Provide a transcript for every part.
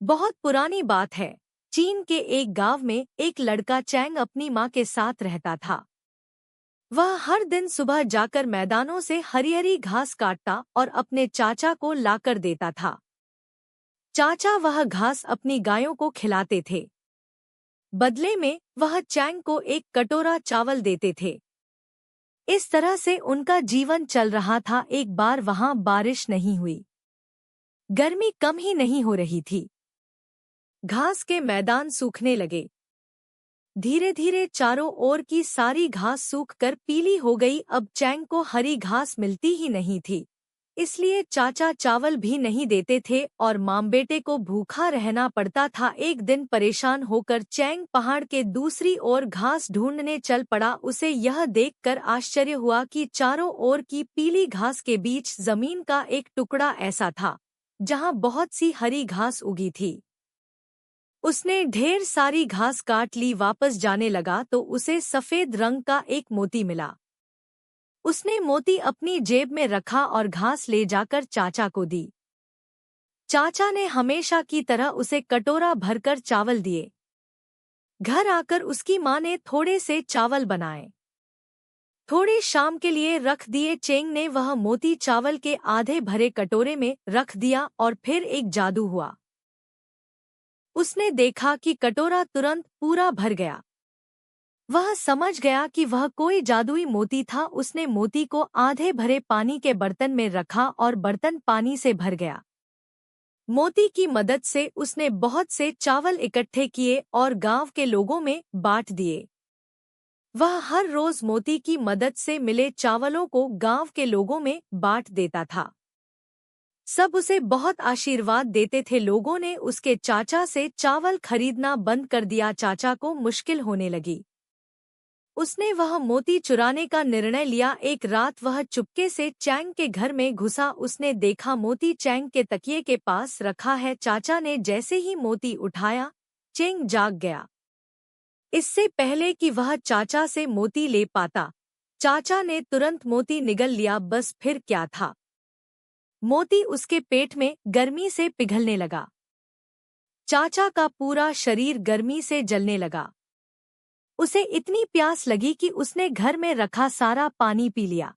बहुत पुरानी बात है। चीन के एक गांव में एक लड़का चैंग अपनी माँ के साथ रहता था। वह हर दिन सुबह जाकर मैदानों से हरी हरी घास काटता और अपने चाचा को लाकर देता था। चाचा वह घास अपनी गायों को खिलाते थे। बदले में वह चैंग को एक कटोरा चावल देते थे। इस तरह से उनका जीवन चल रहा था। एक बार वहां बारिश नहीं हुई। गर्मी कम ही नहीं हो रही थी। घास के मैदान सूखने लगे। धीरे धीरे चारों ओर की सारी घास सूखकर पीली हो गई। अब चैंग को हरी घास मिलती ही नहीं थी, इसलिए चाचा चावल भी नहीं देते थे और माम बेटे को भूखा रहना पड़ता था। एक दिन परेशान होकर चैंग पहाड़ के दूसरी ओर घास ढूंढने चल पड़ा। उसे यह देखकर आश्चर्य हुआ कि चारों ओर की पीली घास के बीच जमीन का एक टुकड़ा ऐसा था जहां बहुत सी हरी घास उगी थी। उसने ढेर सारी घास काट ली। वापस जाने लगा तो उसे सफेद रंग का एक मोती मिला। उसने मोती अपनी जेब में रखा और घास ले जाकर चाचा को दी। चाचा ने हमेशा की तरह उसे कटोरा भरकर चावल दिए। घर आकर उसकी माँ ने थोड़े से चावल बनाए, थोड़े शाम के लिए रख दिए। चेंग ने वह मोती चावल के आधे भरे कटोरे में रख दिया और फिर एक जादू हुआ। उसने देखा कि कटोरा तुरंत पूरा भर गया। वह समझ गया कि वह कोई जादुई मोती था। उसने मोती को आधे भरे पानी के बर्तन में रखा और बर्तन पानी से भर गया। मोती की मदद से उसने बहुत से चावल इकट्ठे किए और गांव के लोगों में बांट दिए। वह हर रोज मोती की मदद से मिले चावलों को गांव के लोगों में बांट देता था। सब उसे बहुत आशीर्वाद देते थे। लोगों ने उसके चाचा से चावल खरीदना बंद कर दिया। चाचा को मुश्किल होने लगी। उसने वह मोती चुराने का निर्णय लिया। एक रात वह चुपके से चैंग के घर में घुसा। उसने देखा मोती चैंग के तकिए के पास रखा है। चाचा ने जैसे ही मोती उठाया, चैंग जाग गया। इससे पहले कि वह चाचा से मोती ले पाता, चाचा ने तुरंत मोती निगल लिया। बस फिर क्या था, मोती उसके पेट में गर्मी से पिघलने लगा। चाचा का पूरा शरीर गर्मी से जलने लगा। उसे इतनी प्यास लगी कि उसने घर में रखा सारा पानी पी लिया।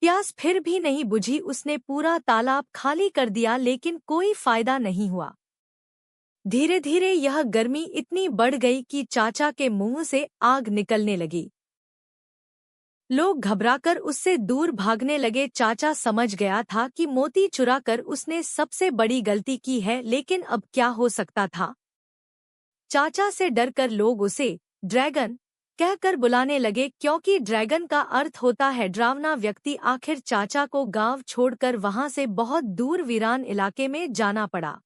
प्यास फिर भी नहीं बुझी। उसने पूरा तालाब खाली कर दिया, लेकिन कोई फायदा नहीं हुआ। धीरे धीरे यह गर्मी इतनी बढ़ गई कि चाचा के मुंह से आग निकलने लगी। लोग घबराकर उससे दूर भागने लगे। चाचा समझ गया था कि मोती चुराकर उसने सबसे बड़ी गलती की है, लेकिन अब क्या हो सकता था। चाचा से डरकर लोग उसे ड्रैगन कहकर बुलाने लगे, क्योंकि ड्रैगन का अर्थ होता है डरावना व्यक्ति। आखिर चाचा को गांव छोड़कर वहां से बहुत दूर वीरान इलाके में जाना पड़ा।